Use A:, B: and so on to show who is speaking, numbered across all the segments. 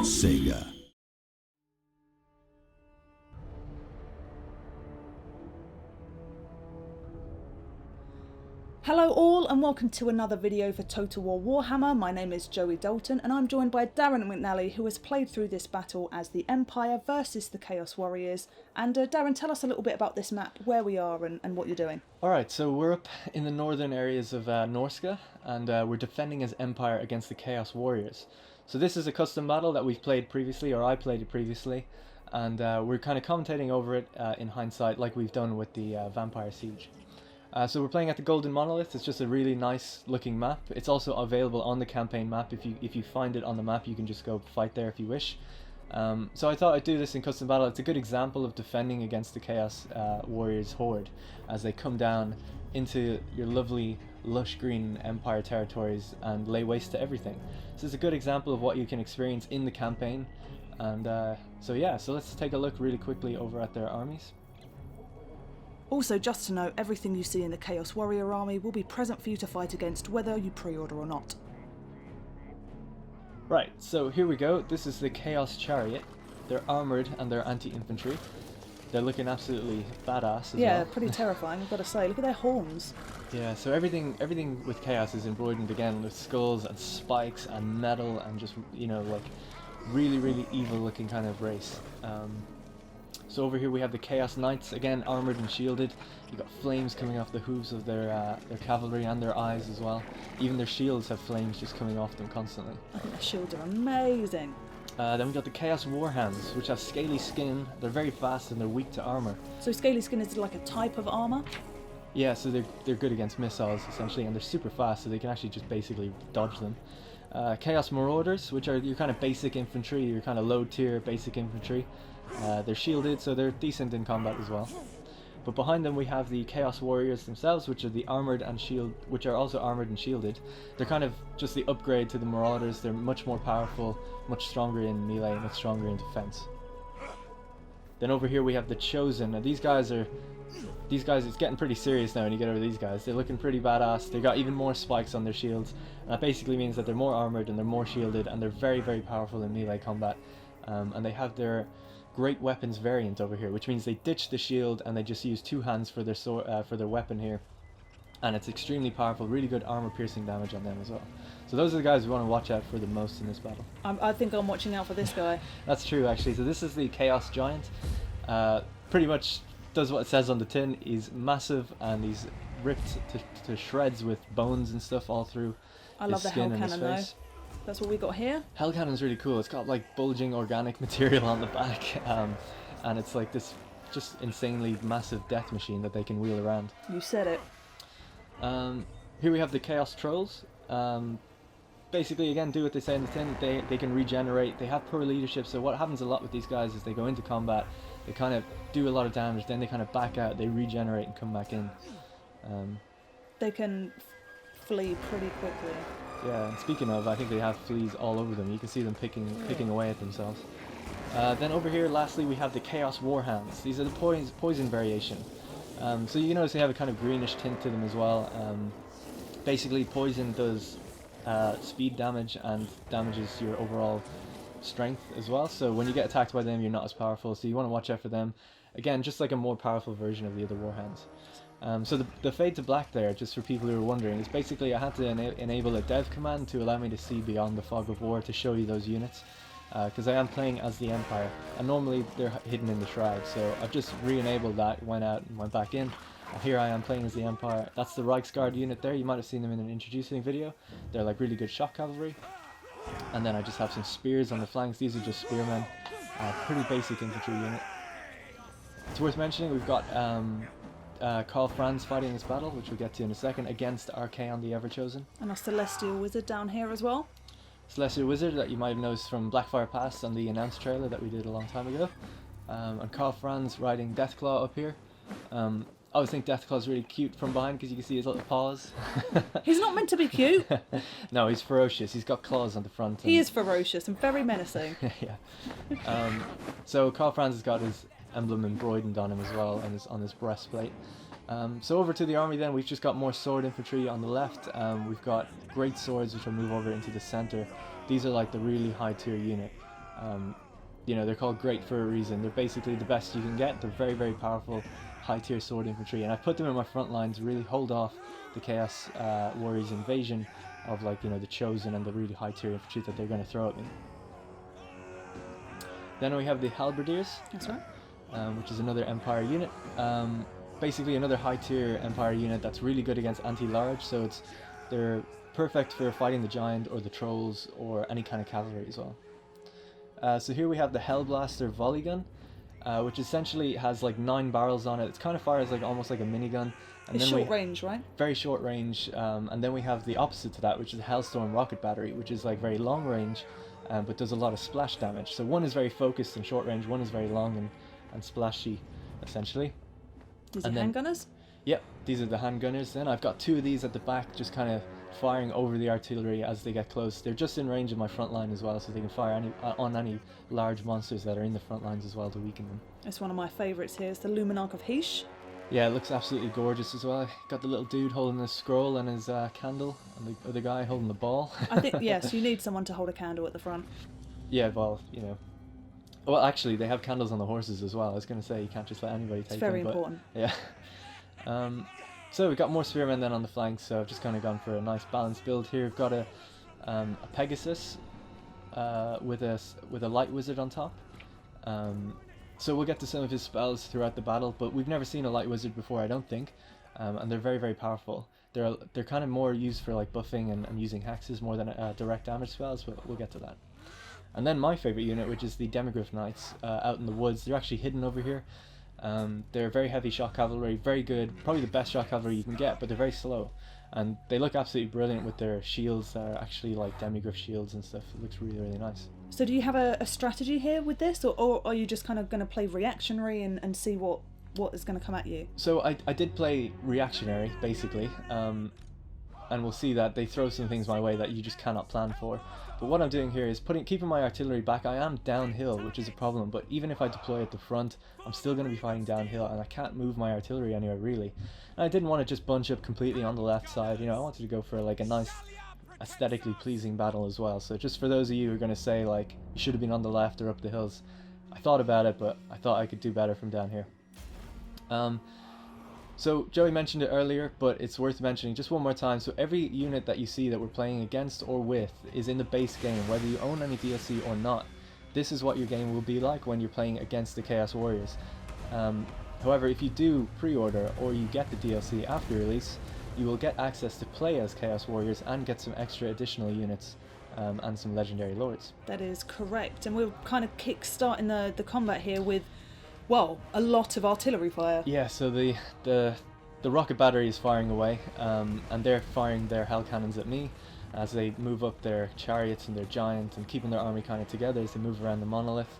A: Sega.
B: Hello all and welcome to another video for Total War Warhammer. My name is Joey Dalton and I'm joined by Darren McNally, who has played through this battle as the Empire versus the Chaos Warriors. And Darren, tell us a little bit about this map, where we are and what you're doing.
C: Alright, so we're up in the northern areas of Norsca, and we're defending as Empire against the Chaos Warriors. So this is a custom battle that we've played previously, or I played it previously, and we're kind of commentating over it in hindsight like we've done with the Vampire Siege. So we're playing at the Golden Monolith. It's just a really nice looking map. It's also available on the campaign map. If you find it on the map, you can just go fight there if you wish. So I thought I'd do this in custom battle. It's a good example of defending against the Chaos Warriors horde as they come down into your lovely lush green Empire territories and lay waste to everything. So it's a good example of what you can experience in the campaign. And so let's take a look really quickly over at their armies.
B: Also, just to note, everything you see in the Chaos Warrior army will be present for you to fight against whether you pre-order or not.
C: Right, so here we go. This is the Chaos Chariot. They're armoured and they're anti-infantry. They're looking absolutely badass as well.
B: Yeah, pretty terrifying, I've got to say. Look at their horns.
C: Yeah, so everything with Chaos is embroidered again with skulls and spikes and metal and just, you know, like really evil looking kind of race. So over here we have the Chaos Knights, again armoured and shielded. You've got flames coming off the hooves of their cavalry and their eyes as well. Even their shields have flames just coming off them constantly.
B: I think their shields are amazing.
C: Then we've got the Chaos Warhounds, which have scaly skin. They're very fast and they're weak to armour.
B: So scaly skin is like a type of armour?
C: Yeah, so they're good against missiles essentially, and they're super fast, so they can actually just basically dodge them. Chaos Marauders, which are your kind of basic infantry, your kind of low tier basic infantry. They're shielded, so they're decent in combat as well. But behind them we have the Chaos Warriors themselves, which are which are also armored and shielded. They're kind of just the upgrade to the Marauders. They're much more powerful, much stronger in melee, much stronger in defense. Then over here we have the Chosen. Now these guys, it's getting pretty serious now when you get over these guys. They're looking pretty badass. They got even more spikes on their shields. And that basically means that they're more armored and they're more shielded, and they're very powerful in melee combat. And they have their great weapons variant over here, which means they ditch the shield and they just use two hands for their sword, for their weapon here, and it's extremely powerful. Really good armor piercing damage on them as well. So those are the guys we want to watch out for the most in this battle.
B: I think I'm watching out for this guy.
C: That's true actually. So this is the Chaos Giant. Pretty much does what it says on the tin. He's massive and he's ripped to shreds with bones and stuff all through his skin and his face.
B: That's what we got here.
C: Hellcannon's really cool. It's got like bulging organic material on the back, and it's like this just insanely massive death machine that they can wheel around.
B: You said it.
C: Here we have the Chaos Trolls. Basically, again, do what they say in the tin. They can regenerate. They have poor leadership, so what happens a lot with these guys is they go into combat, they kind of do a lot of damage, then they kind of back out, they regenerate and come back in.
B: They can flee pretty quickly.
C: Yeah, and speaking of, I think they have fleas all over them. You can see them picking away at themselves. Then over here, lastly, we have the Chaos Warhounds. These are the poison variation. So you notice they have a kind of greenish tint to them as well. Basically, poison does speed damage and damages your overall strength as well. So when you get attacked by them, you're not as powerful. So you want to watch out for them. Again, just like a more powerful version of the other Warhounds. So the fade to black there, just for people who are wondering, is basically I had to enable a dev command to allow me to see beyond the fog of war to show you those units, because I am playing as the Empire and normally they're hidden in the shroud, so I've just re-enabled that, went out and went back in. Here I am playing as the Empire. That's the Reichsguard unit there. You might have seen them in an introducing video. They're like really good shock cavalry, and then I just have some spears on the flanks. These are just spearmen. Pretty basic infantry unit. It's worth mentioning we've got Karl Franz fighting this battle, which we'll get to in a second, against Arcane, the Ever-Chosen.
B: And a Celestial Wizard down here as well.
C: Celestial Wizard that you might have noticed from Blackfire Pass on the announced trailer that we did a long time ago. And Karl Franz riding Deathclaw up here. I always think Deathclaw's really cute from behind because you can see his little paws.
B: He's not meant to be cute.
C: No, he's ferocious. He's got claws on the front.
B: He is ferocious and very menacing.
C: Yeah. So Karl Franz has got his emblem embroidered on him as well, and on his breastplate. So over to the army then, we've just got more sword infantry on the left. We've got great swords which will move over into the center. These are like the really high tier unit. You know, they're called great for a reason. They're basically the best you can get. They're very, very powerful, high-tier sword infantry, and I put them in my front line to really hold off the Chaos Warriors invasion of, like, you know, the Chosen and the really high-tier infantry that they're going to throw at me. Then we have the Halberdiers.
B: That's right.
C: Which is another Empire unit. Basically another high-tier Empire unit that's really good against anti-large, so they're perfect for fighting the Giant or the Trolls or any kind of cavalry as well. So here we have the Hellblaster volley gun, which essentially has like 9 barrels on it. It's kind of fires like almost like a minigun. And
B: It's
C: then
B: short range, right?
C: Very short range. And then we have the opposite to that, which is the Hellstorm rocket battery, which is like very long range, but does a lot of splash damage. So one is very focused and short range, one is very long and splashy, essentially.
B: These are handgunners?
C: Yep, these are the handgunners. Then I've got 2 of these at the back, just kind of firing over the artillery as they get close. They're just in range of my front line as well, so they can fire on any large monsters that are in the front lines as well to weaken them.
B: It's one of my favourites here. It's the Luminarch of Heesh.
C: Yeah, it looks absolutely gorgeous as well. Got the little dude holding his scroll and his candle, and the other guy holding the ball.
B: I think, yes, you need someone to hold a candle at the front.
C: Yeah, well, you know. Well, actually, they have candles on the horses as well. I was going to say, you can't just let anybody take them.
B: It's very important.
C: Yeah. So we've got more spearmen then on the flanks, so I've just kind of gone for a nice balanced build here. We've got a Pegasus with a light wizard on top. So we'll get to some of his spells throughout the battle, but we've never seen a light wizard before, I don't think. And they're very, very powerful. They're kind of more used for like buffing and using hexes more than direct damage spells, but we'll get to that. And then my favorite unit, which is the Demigryph Knights out in the woods. They're actually hidden over here. They're very heavy shot cavalry, very good, probably the best shot cavalry you can get, but they're very slow. And they look absolutely brilliant with their shields that are actually like Demigryph shields and stuff. It looks really, really nice. So
B: do you have a strategy here with this, or are you just kind of going to play reactionary and see what is going to come at you?
C: So I did play reactionary, basically, and we'll see that they throw some things my way that you just cannot plan for. But what I'm doing here is keeping my artillery back. I am downhill, which is a problem, but even if I deploy at the front, I'm still going to be fighting downhill, and I can't move my artillery anywhere, really. And I didn't want to just bunch up completely on the left side, you know, I wanted to go for like a nice, aesthetically pleasing battle as well. So just for those of you who are going to say, like, you should have been on the left or up the hills, I thought about it, but I thought I could do better from down here. So Joey mentioned it earlier, but it's worth mentioning just one more time. So every unit that you see that we're playing against or with is in the base game, whether you own any DLC or not. This is what your game will be like when you're playing against the Chaos Warriors. However, if you do pre-order or you get the DLC after release, you will get access to play as Chaos Warriors and get some extra additional units and some legendary lords.
B: That is correct, and we're kind of kick-starting the combat here with, well, a lot of artillery fire.
C: Yeah, so the rocket battery is firing away, and they're firing their Hellcannons at me as they move up their chariots and their giant and keeping their army kind of together as they move around the monolith.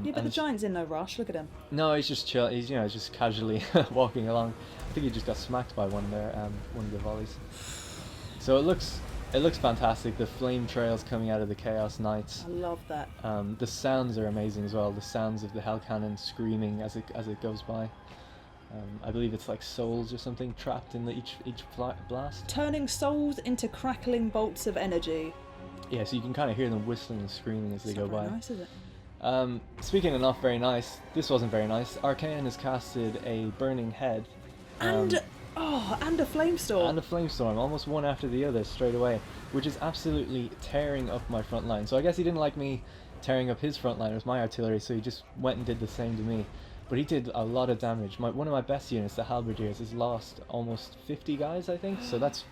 B: Yeah, but the giant's in no rush. Look at him.
C: No, he's just chill. He's just casually walking along. I think he just got smacked by one of the volleys. So it looks fantastic. The flame trails coming out of the Chaos Knights.
B: I love that.
C: The sounds are amazing as well. The sounds of the Hellcannon screaming as it goes by. I believe it's like souls or something trapped in each blast.
B: Turning souls into crackling bolts of energy.
C: Yeah, so you can kind of hear them whistling and screaming as they go by.
B: Nice, is it?
C: Speaking of not very nice, this wasn't very nice. Arcane has casted a burning head.
B: And a flamestorm.
C: And a flamestorm, almost one after the other straight away, which is absolutely tearing up my front line. So I guess he didn't like me tearing up his front line with my artillery, so he just went and did the same to me. But he did a lot of damage. One of my best units, the Halberdiers, has lost almost 50 guys, I think. So that's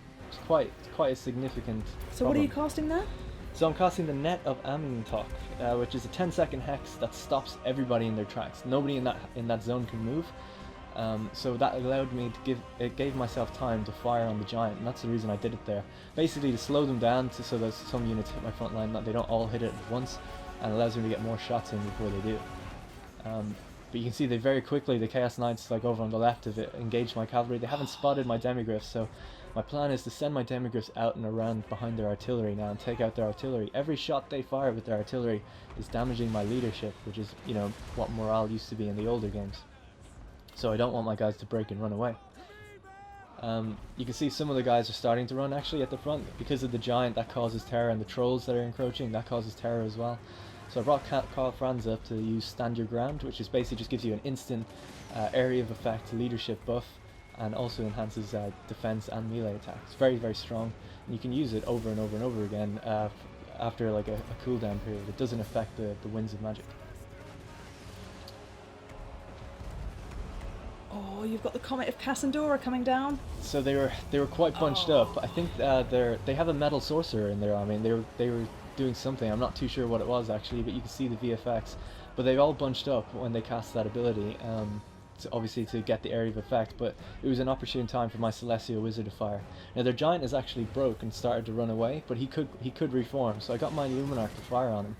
C: quite a significant
B: So
C: problem.
B: What are you casting there?
C: So I'm casting the Net of Amintok, which is a 10-second hex that stops everybody in their tracks. Nobody in that zone can move. So that allowed me to gave myself time to fire on the giant, and that's the reason I did it there. Basically to slow them down so that some units hit my front line, that they don't all hit it at once, and allows me to get more shots in before they do. But you can see they very quickly, the Chaos Knights, like over on the left of it, engaged my cavalry. They haven't spotted my Demigryphs, so my plan is to send my Demigryphs out and around behind their artillery now and take out their artillery. Every shot they fire with their artillery is damaging my leadership, which is, you know, what morale used to be in the older games. So I don't want my guys to break and run away. You can see some of the guys are starting to run actually at the front because of the giant. That causes terror, and the trolls that are encroaching, that causes terror as well. So I brought Carl Franz up to use Stand Your Ground, which is basically just gives you an instant area of effect leadership buff, and also enhances defense and melee attacks. It's very, very strong, and you can use it over and over and over again after like a cooldown period. It doesn't affect the winds of magic.
B: Oh, you've got the Comet of Cassandora coming down.
C: So they were quite bunched up. I think they have a metal sorcerer in their army, and they were doing something. I'm not too sure what it was actually, but you can see the VFX. But they all bunched up when they cast that ability, obviously to get the area of effect. But it was an opportune time for my Celestial Wizard to fire. Now their giant is actually broke and started to run away, but he could reform. So I got my Luminarch to fire on him.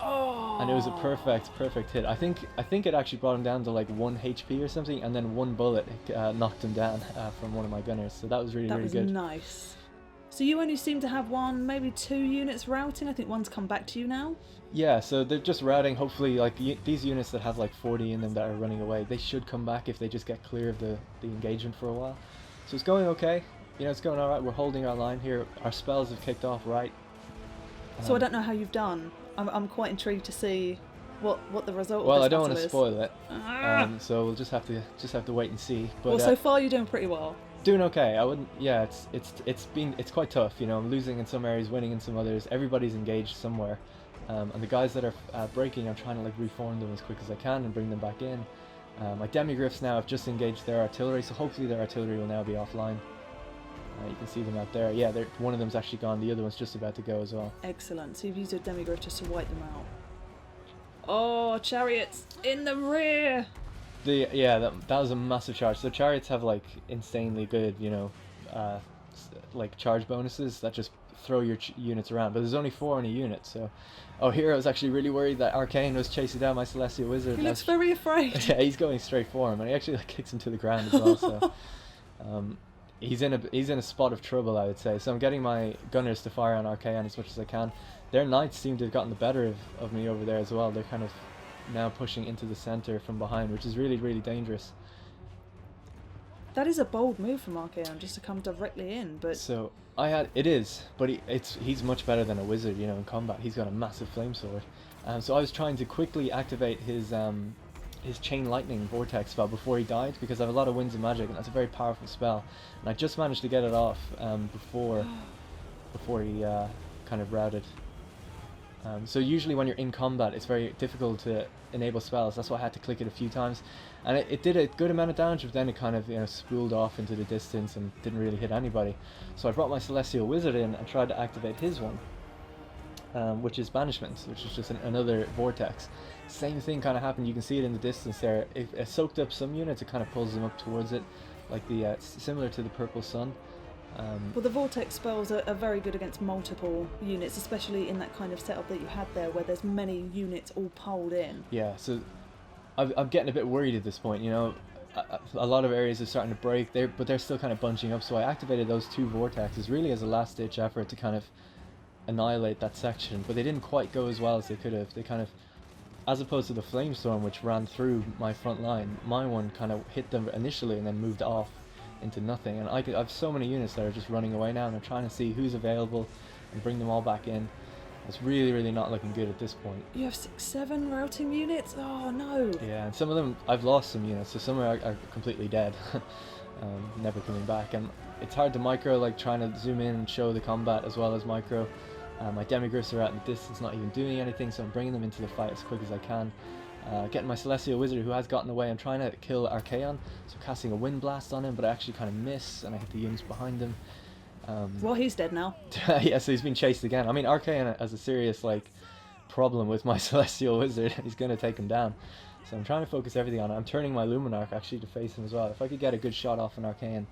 B: Oh.
C: And it was a perfect hit. I think it actually brought him down to like 1 HP or something, and then 1 bullet knocked him down from one of my gunners. So that was really good.
B: That was nice. So you only seem to have 1, maybe 2 units routing. I think one's come back to you now.
C: Yeah, so they're just routing. Hopefully, like these units that have like 40 in them that are running away, they should come back if they just get clear of the engagement for a while. So it's going okay. You know, it's going all right. We're holding our line here. Our spells have kicked off right.
B: So I don't know how you've done. I'm quite intrigued to see what the result.
C: Well,
B: of this
C: I don't want to
B: battle is.
C: spoil it, so we'll just have to wait and see. But
B: well, so far you're doing pretty well.
C: Doing okay. I wouldn't. Yeah, it's quite tough. You know, I'm losing in some areas, winning in some others. Everybody's engaged somewhere, and the guys that are breaking, I'm trying to like reform them as quick as I can and bring them back in. My demigriffs now have just engaged their artillery, so hopefully their artillery will now be offline. You can see them out there. Yeah, one of them's actually gone. The other one's just about to go as well.
B: Excellent. So you've used your demigriff just to wipe them out. Oh, chariots in the rear.
C: That was a massive charge. So chariots have like insanely good, you know, like charge bonuses that just throw your units around. But there's only 4 in a unit, so. Oh, here I was actually really worried that Arcane was chasing down my Celestial Wizard.
B: He looks very afraid.
C: Yeah, he's going straight for him, and he actually like kicks him to the ground as well. So. He's in a spot of trouble, I would say. So I'm getting my gunners to fire on Arcane as much as I can. Their knights seem to have gotten the better of me over there as well. They're kind of now pushing into the center from behind, which is really, really dangerous.
B: That is a bold move from Arcane, just to come directly in. But
C: so it is, but he's much better than a wizard, you know, in combat. He's got a massive flame sword. So I was trying to quickly activate his chain lightning vortex spell before he died, because I have a lot of winds of magic, and that's a very powerful spell, and I just managed to get it off before he kind of routed. So usually when you're in combat, it's very difficult to enable spells. That's why I had to click it a few times, and it did a good amount of damage, but then it kind of, you know, spooled off into the distance and didn't really hit anybody. So I brought my Celestial Wizard in and tried to activate his one, which is Banishment, which is just another vortex. Same thing kind of happened. You can see it in the distance there. It soaked up some units. It kind of pulls them up towards it, like similar to the Purple Sun.
B: Well, the vortex spells are very good against multiple units, especially in that kind of setup that you had there, where there's many units all piled in.
C: Yeah, so I'm getting a bit worried at this point. You know, a lot of areas are starting to break, but they're still kind of bunching up. So I activated those 2 vortexes really as a last-ditch effort to kind of annihilate that section, but they didn't quite go as well as they could have. They kind of, as opposed to the Flamestorm, which ran through my front line, my one kind of hit them initially and then moved off into nothing. And I have so many units that are just running away now, and I'm trying to see who's available and bring them all back in. It's really, really not looking good at this point.
B: You have 6-7 routing units? Oh no!
C: Yeah, and some of them, I've lost some units, so some are completely dead. Never coming back. And it's hard to micro, like trying to zoom in and show the combat as well as micro. My demigriffs are out in the distance, not even doing anything, so I'm bringing them into the fight as quick as I can. Getting my Celestial Wizard, who has gotten away. I'm trying to kill Arcane, so casting a Wind Blast on him, but I actually kind of miss, and I hit the units behind him.
B: Well, he's dead now.
C: Yeah, so he's been chased again. I mean, Arcane has a serious problem with my Celestial Wizard. He's going to take him down. So I'm trying to focus everything on it. I'm turning my Luminarch actually to face him as well. If I could get a good shot off an Arcane,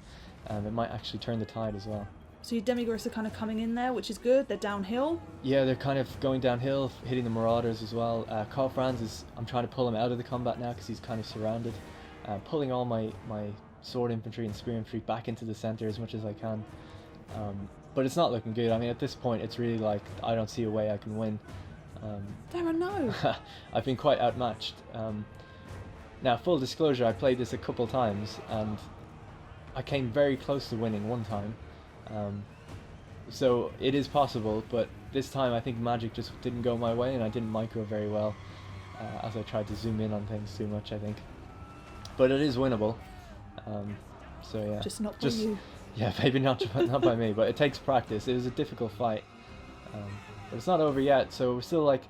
C: it might actually turn the tide as well.
B: So your demigriffs are kind of coming in there, which is good. They're downhill.
C: Yeah, they're kind of going downhill, hitting the Marauders as well. Carl Franz I'm trying to pull him out of the combat now because he's kind of surrounded. Pulling all my sword infantry and spear infantry back into the center as much as I can. But it's not looking good. I mean, at this point, it's really like I don't see a way I can win.
B: Darren, no.
C: I've been quite outmatched. Now, full disclosure, I played this a couple times and I came very close to winning one time. So it is possible, but this time I think magic just didn't go my way, and I didn't micro very well as I tried to zoom in on things too much, I think. But it is winnable. So yeah.
B: Just not by you.
C: Yeah, maybe not by me, but it takes practice. It was a difficult fight. But it's not over yet, so we're still like,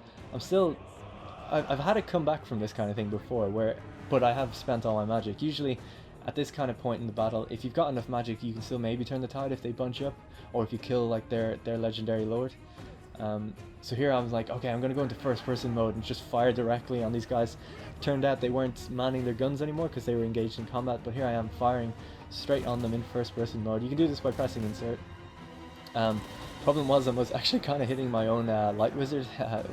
C: I've had to come back from this kind of thing before, but I have spent all my magic. Usually at this kind of point in the battle, if you've got enough magic, you can still maybe turn the tide if they bunch up, or if you kill like their legendary lord. So here I was like, okay, I'm gonna go into first person mode and just fire directly on these guys. Turned out they weren't manning their guns anymore because they were engaged in combat, but here I am firing straight on them in first person mode. You can do this by pressing insert. Problem was I was actually kind of hitting my own light wizard,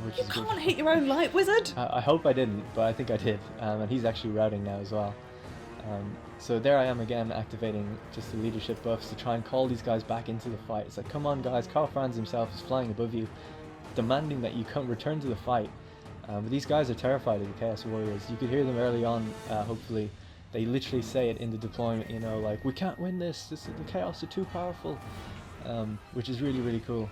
C: which
B: You
C: is good.
B: can't hit your own light wizard!
C: I hope I didn't, but I think I did, and he's actually routing now as well. So there I am again, activating just the leadership buffs to try and call these guys back into the fight. It's like, come on guys, Karl Franz himself is flying above you, demanding that you come return to the fight. But these guys are terrified of the Chaos Warriors. You could hear them early on, hopefully. They literally say it in the deployment, you know, like, we can't win this, the Chaos are too powerful. Which is really, really cool.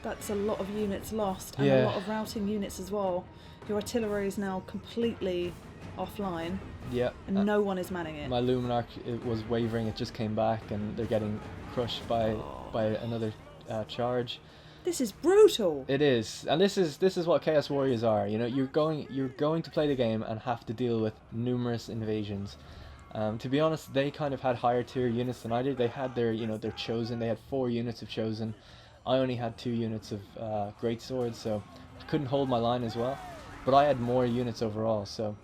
B: That's a lot of units lost, and
C: Yeah.
B: a lot of routing units as well. Your artillery is now completely offline,
C: Yeah.
B: and no one is manning it.
C: My Luminarch, it was wavering, it just came back, and they're getting crushed by another charge.
B: This is brutal!
C: It is, and this is what Chaos Warriors are. You know, you're going to play the game and have to deal with numerous invasions. To be honest, they kind of had higher tier units than I did. They had their chosen. They had 4 units of chosen. I only had 2 units of great swords, so I couldn't hold my line as well. But I had more units overall, so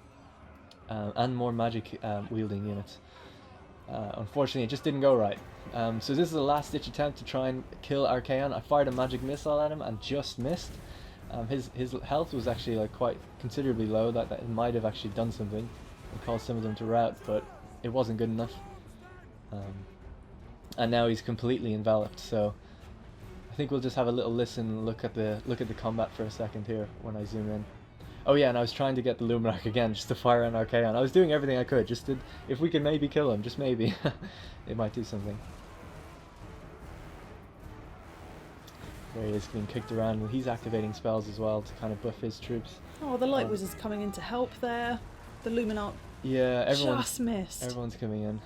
C: and more magic wielding units. Unfortunately, it just didn't go right. So this is a last-ditch attempt to try and kill Arcane. I fired a magic missile at him and just missed. His health was actually like quite considerably low. That it might have actually done something and caused some of them to rout, but it wasn't good enough. And now he's completely enveloped. So I think we'll just have a little listen, look at the combat for a second here when I zoom in. Oh yeah, and I was trying to get the Luminarch again, just to fire on Arcane. I was doing everything I could, just to, if we could maybe kill him, just maybe, it might do something. There he is, being kicked around, and he's activating spells as well to kind of buff his troops.
B: Oh, the light wizard's coming in to help there. The Luminarch
C: Yeah,
B: just missed.
C: Everyone's coming in.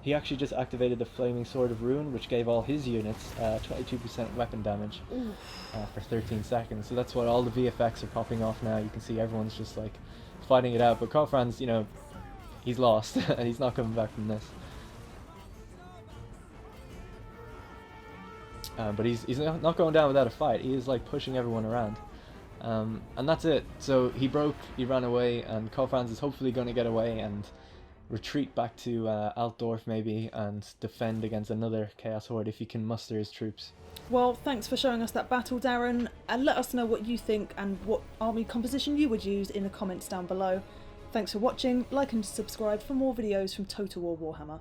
C: He actually just activated the Flaming Sword of Ruin, which gave all his units 22% weapon damage for 13 seconds. So that's what all the VFX are popping off now. You can see everyone's just like fighting it out. But Karl Franz, you know, he's lost and he's not coming back from this. But he's not going down without a fight. He is like pushing everyone around. And that's it. So he broke, he ran away, and Karl Franz is hopefully going to get away and retreat back to Altdorf maybe and defend against another Chaos Horde if he can muster his troops.
B: Well, thanks for showing us that battle, Darren, and let us know what you think and what army composition you would use in the comments down below. Thanks for watching, like and subscribe for more videos from Total War Warhammer.